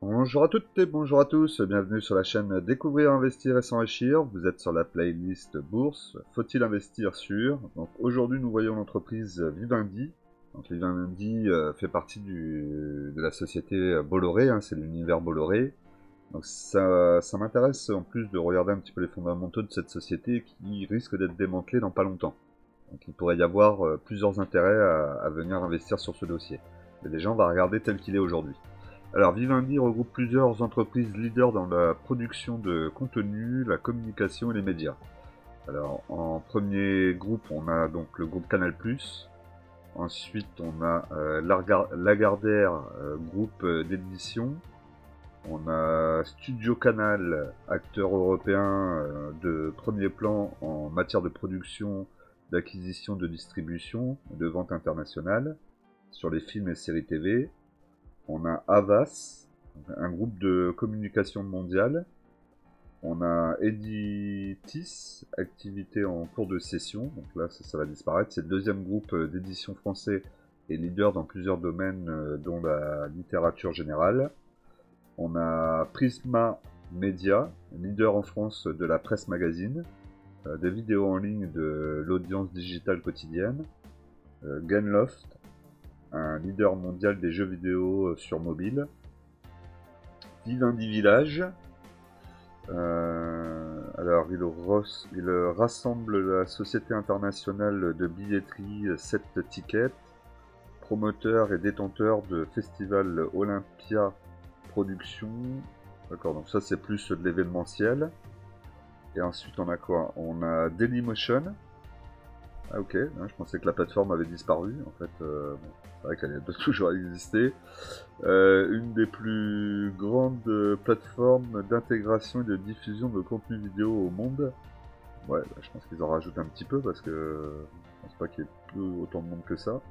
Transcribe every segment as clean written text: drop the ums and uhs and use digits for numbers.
Bonjour à toutes et bonjour à tous, bienvenue sur la chaîne Découvrir, Investir et s'enrichir. Vous êtes sur la playlist Bourse, faut-il investir sur? Donc aujourd'hui nous voyons l'entreprise Vivendi. Donc Vivendi fait partie de la société Bolloré, hein, c'est l'univers Bolloré. Donc ça m'intéresse en plus de regarder un petit peu les fondamentaux de cette société qui risque d'être démantelée dans pas longtemps. Donc il pourrait y avoir plusieurs intérêts à venir investir sur ce dossier. Mais déjà on va regarder tel qu'il est aujourd'hui. Alors Vivendi regroupe plusieurs entreprises leaders dans la production de contenu, la communication et les médias. Alors en premier groupe on a donc le groupe Canal+, ensuite on a Lagardère, groupe d'édition, on a Studio Canal, acteur européen de premier plan en matière de production, d'acquisition, de distribution, de vente internationale sur les films et séries TV. On a Havas, un groupe de communication mondiale. On a Editis, activité en cours de cession. Donc là, ça va disparaître. C'est le deuxième groupe d'édition français et leader dans plusieurs domaines, dont la littérature générale. On a Prisma Media, leader en France de la presse magazine, des vidéos en ligne de l'audience digitale quotidienne. Gameloft, un leader mondial des jeux vidéo sur mobile. Vivendi Village. Alors, il rassemble la société internationale de billetterie 7 Tickets, promoteur et détenteur de Festival Olympia Production. D'accord, donc ça c'est plus de l'événementiel. Et ensuite on a quoi? On a Dailymotion. Ah ok, je pensais que la plateforme avait disparu. En fait, bon, c'est vrai qu'elle doit toujours exister. Une des plus grandes plateformes d'intégration et de diffusion de contenu vidéo au monde. Ouais, je pense qu'ils en rajoutent un petit peu parce que je pense pas qu'il y ait plus autant de monde que ça,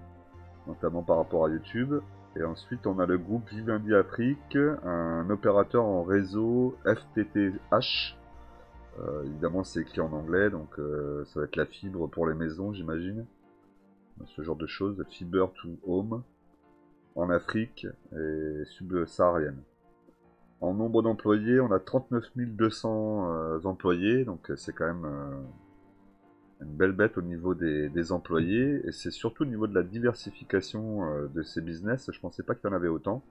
notamment par rapport à YouTube. Et ensuite, on a le groupe Vivendi Afrique, un opérateur en réseau FTTH. Évidemment, c'est écrit en anglais, donc ça va être la fibre pour les maisons, j'imagine. Ce genre de choses, fiber to home, en Afrique et subsaharienne. En nombre d'employés, on a 39 200 employés, donc c'est quand même une belle bête au niveau des employés, et c'est surtout au niveau de la diversification de ces business. Je pensais pas qu'il y en avait autant.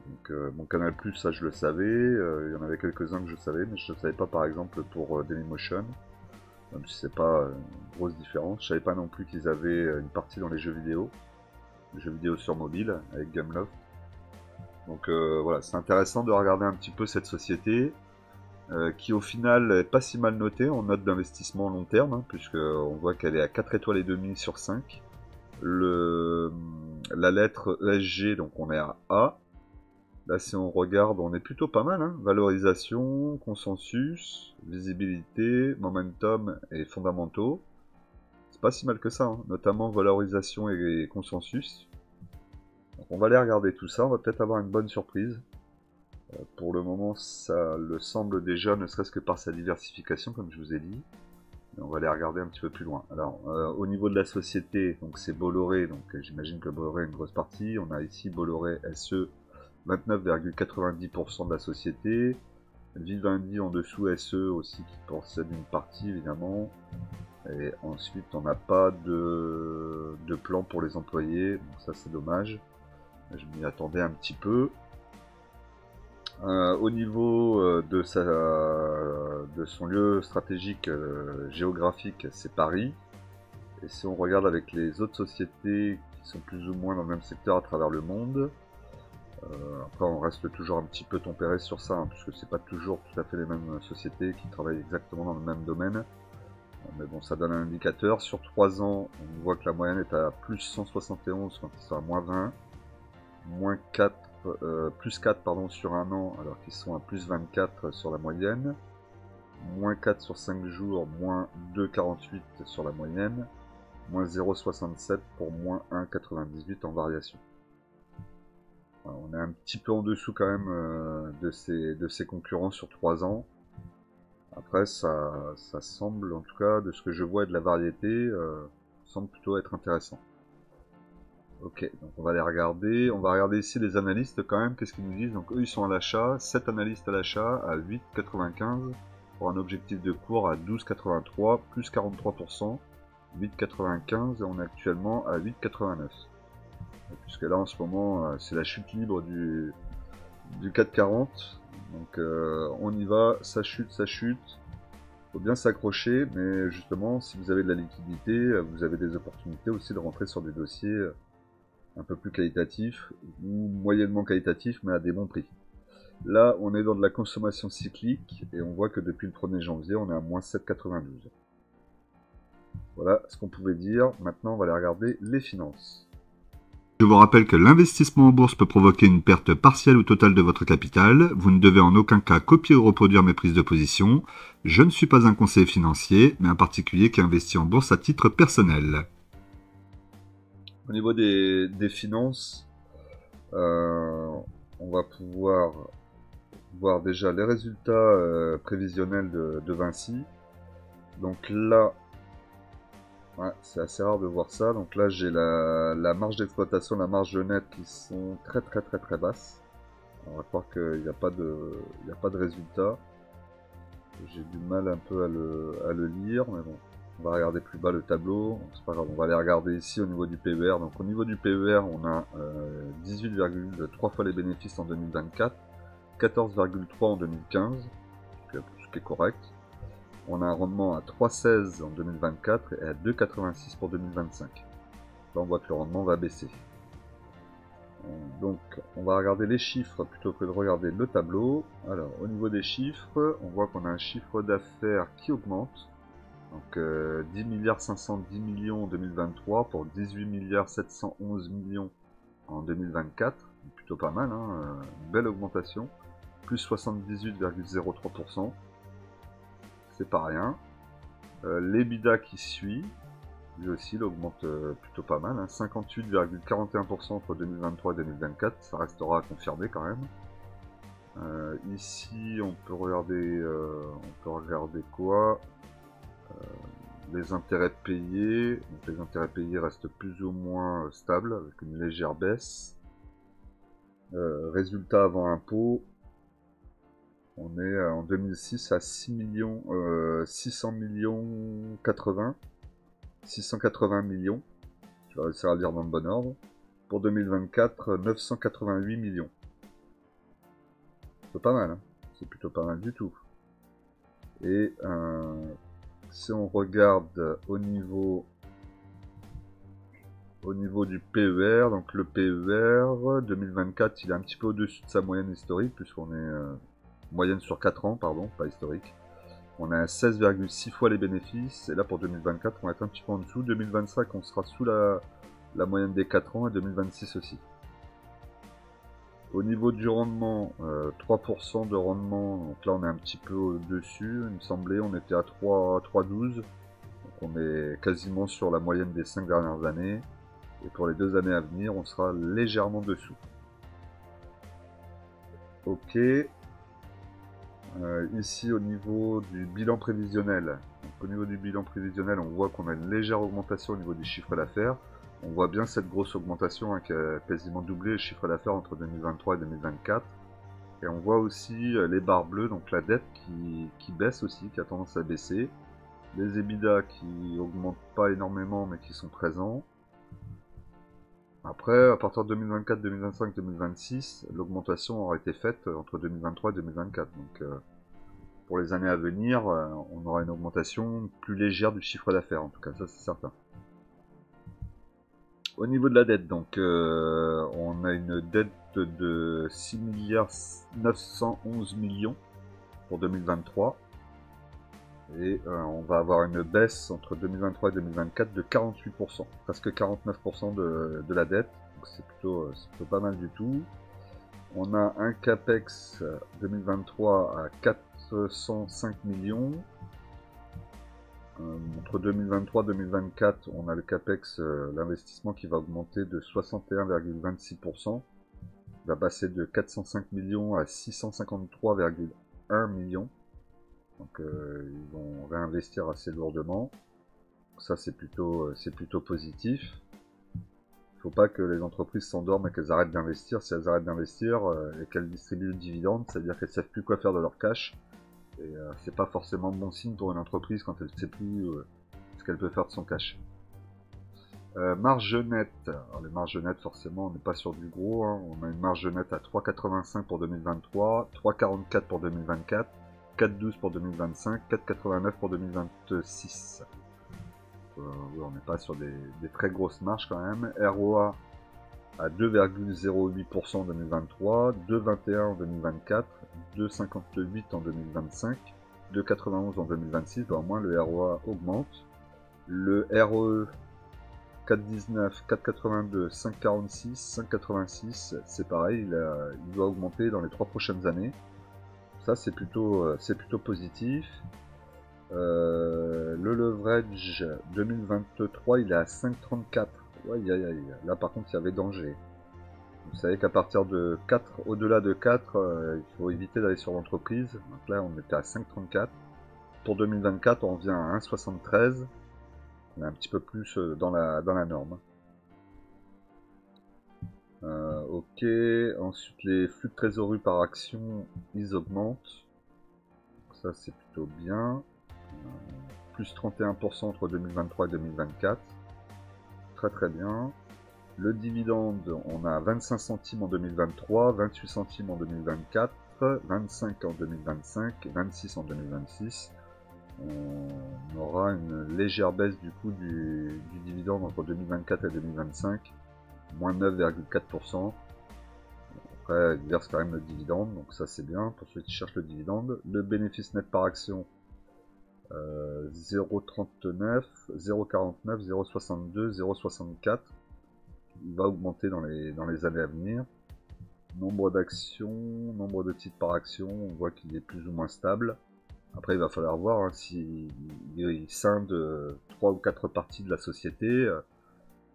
Donc mon Canal+, ça je le savais, il y en avait quelques-uns que je savais, mais je ne savais pas par exemple pour Dailymotion, même si c'est pas une grosse différence. Je savais pas non plus qu'ils avaient une partie dans les jeux vidéo sur mobile avec Gameloft. Donc voilà, c'est intéressant de regarder un petit peu cette société qui au final est pas si mal notée en note d'investissement long terme, hein, puisque on voit qu'elle est à 4 étoiles et demie sur 5. La lettre ESG, donc on est à A. Là, si on regarde, on est plutôt pas mal, hein. Valorisation, consensus, visibilité, momentum et fondamentaux. C'est pas si mal que ça, hein. Notamment valorisation et consensus. Donc on va aller regarder tout ça, on va peut-être avoir une bonne surprise. Pour le moment, ça le semble déjà, ne serait-ce que par sa diversification, comme je vous ai dit. Mais on va aller regarder un petit peu plus loin. Alors, au niveau de la société, donc c'est Bolloré, donc j'imagine que Bolloré a une grosse partie. On a ici Bolloré SE, 29,90% de la société. Vivendi en dessous SE aussi qui possède une partie évidemment. Et ensuite on n'a pas de plan pour les employés, donc ça c'est dommage. Je m'y attendais un petit peu. Au niveau de son lieu stratégique géographique, c'est Paris. Et si on regarde avec les autres sociétés qui sont plus ou moins dans le même secteur à travers le monde, après on reste toujours un petit peu tempéré sur ça, hein, puisque c'est pas toujours tout à fait les mêmes sociétés qui travaillent exactement dans le même domaine. Mais bon, ça donne un indicateur. Sur 3 ans, on voit que la moyenne est à plus 171 quand ils sont à moins 20, moins 4, plus 4 pardon, sur un an alors qu'ils sont à plus 24 sur la moyenne, moins 4 sur 5 jours, moins 2,48 sur la moyenne, moins 0,67 pour moins 1,98 en variation. Alors, on est un petit peu en dessous quand même de ses concurrents sur 3 ans. Après, ça semble, en tout cas, de ce que je vois et de la variété, semble plutôt être intéressant. Ok, donc on va les regarder. On va regarder ici les analystes quand même, qu'est-ce qu'ils nous disent. Donc eux ils sont à l'achat, 7 analystes à l'achat à 8,95 pour un objectif de cours à 12,83 plus 43%. 8,95 et on est actuellement à 8,89. Puisque là en ce moment c'est la chute libre du 440. Donc on y va, ça chute, ça chute. Faut bien s'accrocher, mais justement si vous avez de la liquidité, vous avez des opportunités aussi de rentrer sur des dossiers un peu plus qualitatifs ou moyennement qualitatifs mais à des bons prix. Là on est dans de la consommation cyclique et on voit que depuis le 1er janvier on est à moins 7,92. Voilà ce qu'on pouvait dire. Maintenant on va aller regarder les finances. Je vous rappelle que l'investissement en bourse peut provoquer une perte partielle ou totale de votre capital. Vous ne devez en aucun cas copier ou reproduire mes prises de position. Je ne suis pas un conseiller financier, mais un particulier qui investit en bourse à titre personnel. Au niveau des finances, on va pouvoir voir déjà les résultats prévisionnels de Vinci. Donc là, ouais, c'est assez rare de voir ça. Donc là, j'ai la marge d'exploitation, la marge nette qui sont très basses. On va croire qu'il n'y a pas de résultat. J'ai du mal un peu à le lire, mais bon. On va regarder plus bas le tableau. C'est pas grave, on va aller regarder ici au niveau du PER. Donc au niveau du PER, on a 18,3 fois les bénéfices en 2024, 14,3 en 2015, ce qui est correct. On a un rendement à 3,16 en 2024 et à 2,86 pour 2025. Là, on voit que le rendement va baisser. Donc, on va regarder les chiffres plutôt que de regarder le tableau. Alors, au niveau des chiffres, on voit qu'on a un chiffre d'affaires qui augmente. Donc, 10 milliards 510 millions en 2023 pour 18 milliards 711 millions en 2024. Plutôt pas mal, hein, une belle augmentation. Plus 78,03%. C'est pas rien. L'EBITDA qui suit, lui aussi il augmente plutôt pas mal, hein, 58,41% entre 2023 et 2024, ça restera à confirmer quand même. Ici on peut regarder quoi, les intérêts payés. Donc, les intérêts payés restent plus ou moins stables avec une légère baisse. Résultat avant impôt, on est en 2006 à 6 millions, 600 millions 80. 680 millions, je vais réussir à lire dans le bon ordre. Pour 2024, 988 millions. C'est pas mal, hein, c'est plutôt pas mal du tout. Et si on regarde au niveau du PER, donc le PER 2024, il est un petit peu au-dessus de sa moyenne historique, puisqu'on est moyenne sur 4 ans, pardon, pas historique. On a 16,6 fois les bénéfices, et là pour 2024, on va être un petit peu en dessous. 2025, on sera sous la moyenne des 4 ans, et 2026 aussi. Au niveau du rendement, 3% de rendement, donc là on est un petit peu au-dessus, il me semblait, on était à 3,12, donc on est quasiment sur la moyenne des 5 dernières années, et pour les 2 années à venir, on sera légèrement dessous. Ok. Ici au niveau du bilan prévisionnel, donc, au niveau du bilan prévisionnel, on voit qu'on a une légère augmentation au niveau du chiffre d'affaires. On voit bien cette grosse augmentation, hein, qui a quasiment doublé le chiffre d'affaires entre 2023 et 2024. Et on voit aussi les barres bleues, donc la dette qui baisse aussi, qui a tendance à baisser. Les EBITDA qui augmentent pas énormément mais qui sont présents. Après, à partir de 2024, 2025, 2026, l'augmentation aura été faite entre 2023 et 2024. Donc pour les années à venir, on aura une augmentation plus légère du chiffre d'affaires, en tout cas, ça c'est certain. Au niveau de la dette, donc, on a une dette de 6 milliards 911 millions pour 2023. Et on va avoir une baisse entre 2023 et 2024 de 48%, presque 49% de la dette. Donc c'est plutôt pas mal du tout. On a un CAPEX 2023 à 405 millions. Entre 2023 et 2024, on a le CAPEX, l'investissement qui va augmenter de 61,26%. Il va passer de 405 millions à 653,1 millions. Donc ils vont réinvestir assez lourdement. Ça c'est plutôt positif. faut pas que les entreprises s'endorment et qu'elles arrêtent d'investir. Si elles arrêtent d'investir et qu'elles distribuent le dividende, ça veut dire qu'elles savent plus quoi faire de leur cash. Et c'est pas forcément bon signe pour une entreprise quand elle ne sait plus ce qu'elle peut faire de son cash. Marge nette. Alors les marges nettes, forcément, on n'est pas sur du gros. Hein. On a une marge nette à 3,85 pour 2023, 3,44 pour 2024, 4,12 pour 2025, 4,89 pour 2026. Oui, on n'est pas sur des très grosses marges quand même. ROA à 2,08% en 2023, 2,21 en 2024, 2,58 en 2025, 2,91 en 2026. Ben, au moins le ROA augmente. Le ROE 4,19, 4,82, 5,46, 5,86, c'est pareil, il doit augmenter dans les 3 prochaines années. Ça c'est plutôt positif. Le leverage 2023 il est à 5,34. Ouais, là par contre il y avait danger. Vous savez qu'à partir de 4, au-delà de 4, il faut éviter d'aller sur l'entreprise. Donc là on était à 5,34. Pour 2024 on revient à 1,73. On est un petit peu plus dans la norme. Ok, ensuite les flux de trésorerie par action, ils augmentent. Ça c'est plutôt bien. Plus 31% entre 2023 et 2024. Très très bien. Le dividende, on a 25 centimes en 2023, 28 centimes en 2024, 25 en 2025, 26 en 2026. On aura une légère baisse du coût du dividende entre 2024 et 2025, moins 9,4%. Après, il verse quand même le dividende, donc ça c'est bien pour ceux qui cherchent le dividende. Le bénéfice net par action, 0,39, 0,49, 0,62, 0,64. Il va augmenter dans les années à venir. Nombre d'actions, nombre de titres par action, on voit qu'il est plus ou moins stable. Après, il va falloir voir hein, s'il scinde 3 ou 4 parties de la société.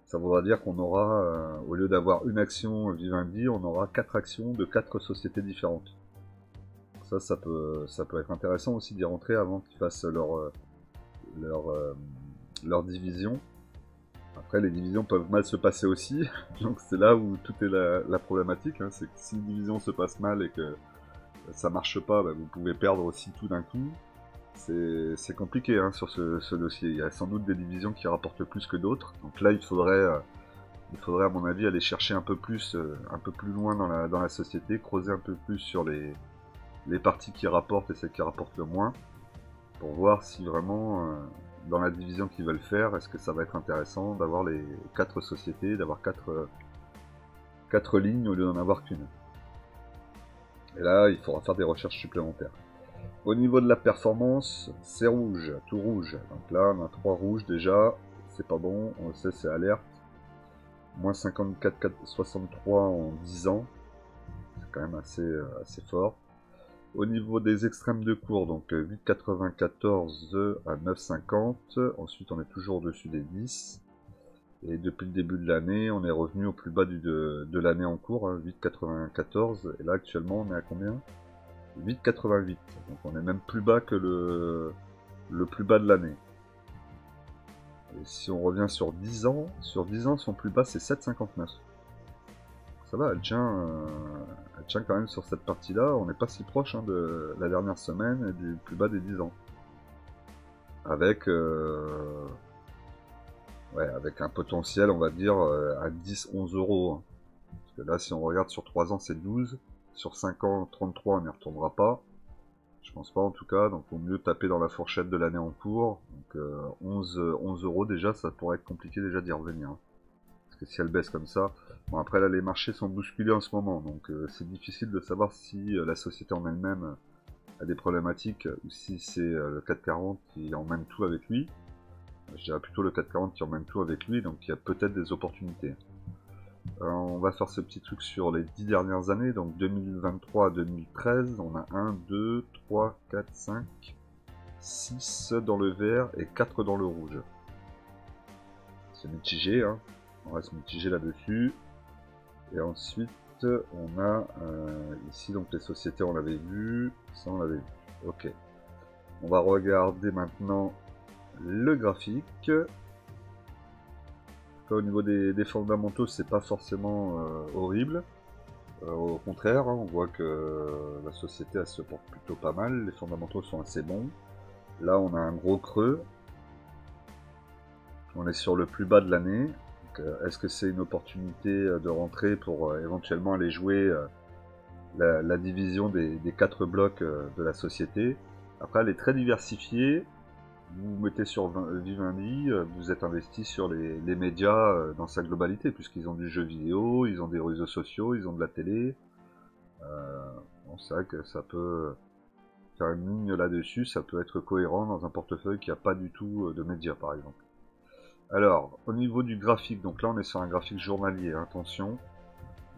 Ça voudra dire qu'on aura, au lieu d'avoir une action Vivendi, on aura 4 actions de 4 sociétés différentes. Ça peut être intéressant aussi d'y rentrer avant qu'ils fassent leur division. Après, les divisions peuvent mal se passer aussi, donc c'est là où tout est la problématique. Hein. C'est que si une division se passe mal et que ça marche pas, bah, vous pouvez perdre aussi tout d'un coup. C'est compliqué hein, sur ce dossier. Il y a sans doute des divisions qui rapportent plus que d'autres. Donc là, il faudrait à mon avis aller chercher un peu plus loin dans la société, creuser un peu plus sur les parties qui rapportent et celles qui rapportent le moins, pour voir si vraiment dans la division qu'ils veulent faire, est-ce que ça va être intéressant d'avoir les 4 sociétés, d'avoir 4 lignes au lieu d'en avoir qu'une. Et là, il faudra faire des recherches supplémentaires. Au niveau de la performance, c'est rouge, tout rouge. Donc là, on a 3 rouges déjà. C'est pas bon, on le sait, c'est alerte. Moins 54,63 en 10 ans. C'est quand même assez fort. Au niveau des extrêmes de cours, donc 8,94 à 9,50. Ensuite, on est toujours au-dessus des 10. Et depuis le début de l'année, on est revenu au plus bas de l'année en cours, hein, 8,94. Et là, actuellement, on est à combien ? 8,88. Donc on est même plus bas que le plus bas de l'année. Et si on revient sur 10 ans, son plus bas c'est 7,59. Ça va, elle tient quand même sur cette partie-là. On n'est pas si proche hein, de la dernière semaine et du plus bas des 10 ans. Avec un potentiel, on va dire, à 10-11 euros. Hein. Parce que là, si on regarde sur 3 ans, c'est 12. Sur 5 ans, 33, on n'y retournera pas. Je pense pas en tout cas, donc il vaut mieux taper dans la fourchette de l'année en cours. Donc 11 euros déjà, ça pourrait être compliqué déjà d'y revenir. Hein. Parce que si elle baisse comme ça... Bon après là les marchés sont bousculés en ce moment, donc c'est difficile de savoir si la société en elle-même a des problématiques, ou si c'est le 440 qui emmène tout avec lui. Je dirais plutôt le 440 qui emmène tout avec lui, donc il y a peut-être des opportunités. On va faire ce petit truc sur les 10 dernières années, donc 2023 à 2013, on a 1, 2, 3, 4, 5, 6 dans le vert et 4 dans le rouge. C'est mitigé, hein. On reste mitigé là-dessus. Et ensuite, on a ici donc les sociétés, on l'avait vu, ça on l'avait vu. Ok. On va regarder maintenant le graphique. Là, au niveau des fondamentaux, c'est pas forcément horrible. Au contraire, hein, on voit que la société elle se porte plutôt pas mal, les fondamentaux sont assez bons. Là, on a un gros creux. On est sur le plus bas de l'année. Est-ce que c'est une opportunité de rentrer pour éventuellement aller jouer la division des 4 blocs de la société? Après, elle est très diversifiée. Vous mettez sur Vivendi, vous êtes investi sur les médias dans sa globalité, puisqu'ils ont du jeu vidéo, ils ont des réseaux sociaux, ils ont de la télé. Bon, c'est vrai que ça peut faire une ligne là-dessus, ça peut être cohérent dans un portefeuille qui n'a pas du tout de médias, par exemple. Alors, au niveau du graphique, donc là on est sur un graphique journalier, hein, attention.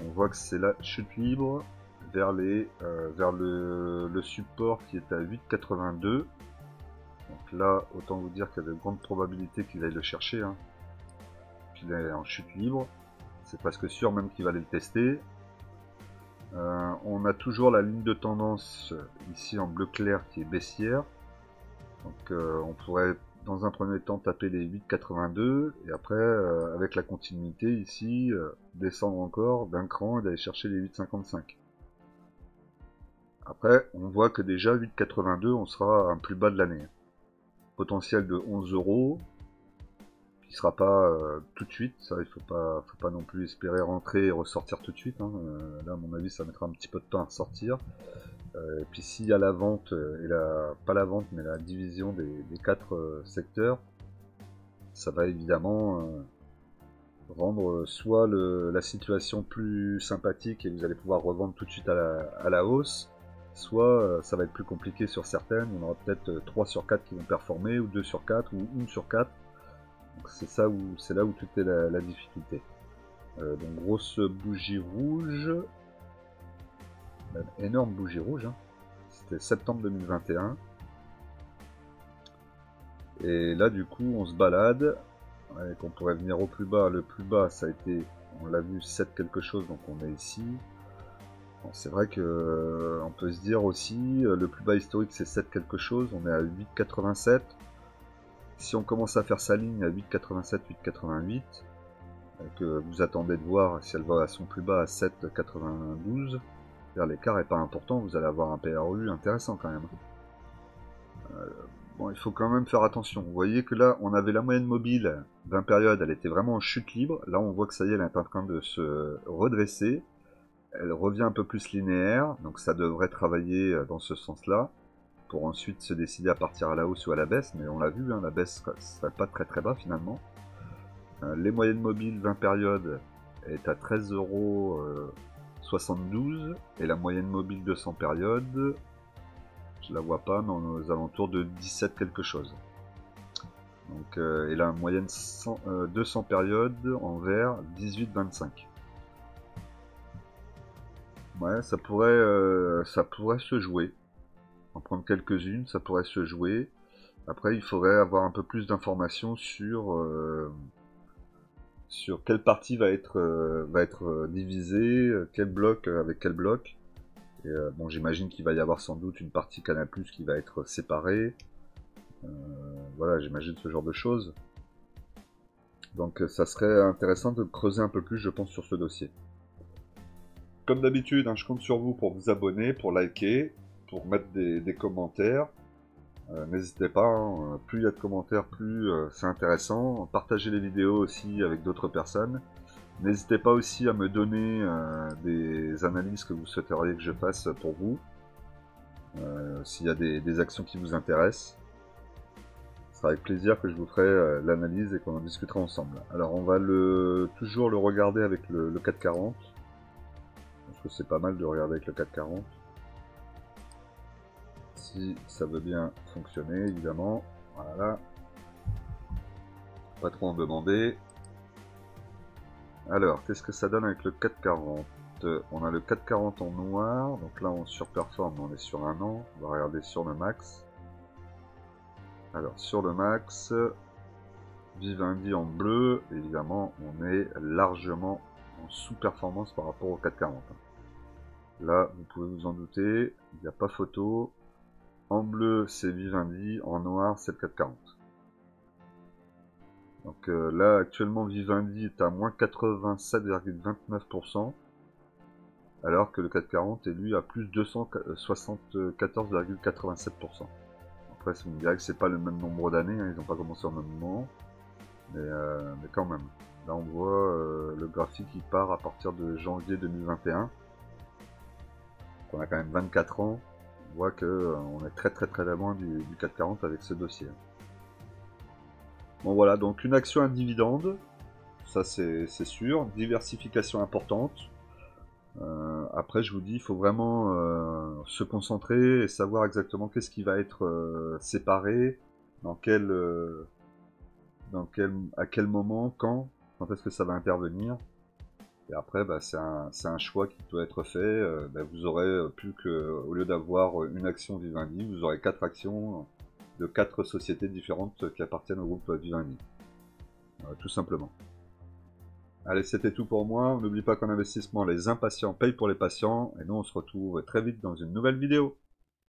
On voit que c'est la chute libre vers le support qui est à 8,82. Donc là, autant vous dire qu'il y a de grandes probabilités qu'il aille le chercher, hein. Qu'il est en chute libre. C'est presque sûr même qu'il va aller le tester. On a toujours la ligne de tendance ici en bleu clair qui est baissière. Donc on pourrait dans un premier temps taper les 8,82 et après avec la continuité ici descendre encore d'un cran et d'aller chercher les 8,55. Après on voit que déjà 8,82 on sera un plus bas de l'année. Potentiel de 11 euros qui sera pas tout de suite, ça il faut pas non plus espérer rentrer et ressortir tout de suite, hein. Là à mon avis ça mettra un petit peu de temps à sortir. Et puis s'il y a la vente, pas la vente, mais la division des 4 secteurs, ça va évidemment rendre soit la situation plus sympathique et vous allez pouvoir revendre tout de suite à la hausse, soit ça va être plus compliqué sur certaines, on aura peut-être 3 sur 4 qui vont performer, ou 2 sur 4, ou 1 sur 4. Donc c'est là où toute est la difficulté. Donc grosse bougie rouge. Une énorme bougie rouge, hein. C'était septembre 2021. Et là du coup on se balade, et qu'on pourrait venir au plus bas. Le plus bas ça a été, on l'a vu, 7 quelque chose, donc on est ici. Bon, c'est vrai que on peut se dire aussi, le plus bas historique c'est 7 quelque chose, on est à 8,87. Si on commence à faire sa ligne à 8,87, 8,88, que vous attendez de voir si elle va à son plus bas à 7,92, l'écart n'est pas important, vous allez avoir un PRU intéressant quand même. Bon, il faut quand même faire attention. Vous voyez que là, on avait la moyenne mobile d'un période, elle était vraiment en chute libre. Là, on voit que ça y est, elle est en train de se redresser. Elle revient un peu plus linéaire, donc ça devrait travailler dans ce sens-là, pour ensuite se décider à partir à la hausse ou à la baisse. Mais on l'a vu, hein, la baisse ne serait pas très très bas finalement. Les moyennes mobiles 20 périodes est à 13,72 € et la moyenne mobile 200 périodes, je la vois pas, mais aux alentours de 17 quelque chose. Donc, et la moyenne 200 périodes en vert 18,25. Ouais, ça pourrait se jouer. En prendre quelques-unes, ça pourrait se jouer. Après, il faudrait avoir un peu plus d'informations sur quelle partie va être divisée, quel bloc avec quel bloc. Et, bon, j'imagine qu'il va y avoir sans doute une partie Canal+ qui va être séparée. Voilà, j'imagine ce genre de choses. Donc ça serait intéressant de creuser un peu plus, je pense, sur ce dossier. Comme d'habitude, hein, je compte sur vous pour vous abonner, pour liker, pour mettre des commentaires. N'hésitez pas, hein, plus il y a de commentaires, plus c'est intéressant. Partagez les vidéos aussi avec d'autres personnes. N'hésitez pas aussi à me donner des analyses que vous souhaiteriez que je fasse pour vous. S'il y a des actions qui vous intéressent. Ce sera avec plaisir que je vous ferai l'analyse et qu'on en discutera ensemble. Alors on va toujours le regarder avec le 440. Je pense que c'est pas mal de regarder avec le 440. Si ça veut bien fonctionner, évidemment. Voilà. Pas trop en demander. Alors, qu'est-ce que ça donne avec le 440? On a le 440 en noir, donc là on surperforme, on est sur un an. On va regarder sur le max. Alors, sur le max, Vivendi en bleu, évidemment, on est largement en sous-performance par rapport au 440. Là, vous pouvez vous en douter, il n'y a pas photo. En bleu, c'est Vivendi, en noir, c'est le 440. Donc là, actuellement, Vivendi est à moins 87,29%, alors que le CAC 40 est lui à plus 274,87%. Après, vous me direz que c'est pas le même nombre d'années, hein, ils n'ont pas commencé au même moment, mais quand même. Là, on voit le graphique qui part à partir de janvier 2021. On a quand même 24 ans. On voit que on est très loin du CAC 40 avec ce dossier. Bon voilà, donc une action à dividende, ça c'est sûr, diversification importante. Après je vous dis, il faut vraiment se concentrer et savoir exactement qu'est-ce qui va être séparé, à quel moment, quand est-ce que ça va intervenir. Et après, c'est un choix qui doit être fait. Vous aurez plus que, au lieu d'avoir une action Vivendi, vous aurez 4 actions de 4 sociétés différentes qui appartiennent au groupe Vivendi. Tout simplement. Allez, c'était tout pour moi. N'oublie pas qu'en investissement, les impatients payent pour les patients. Et nous, on se retrouve très vite dans une nouvelle vidéo.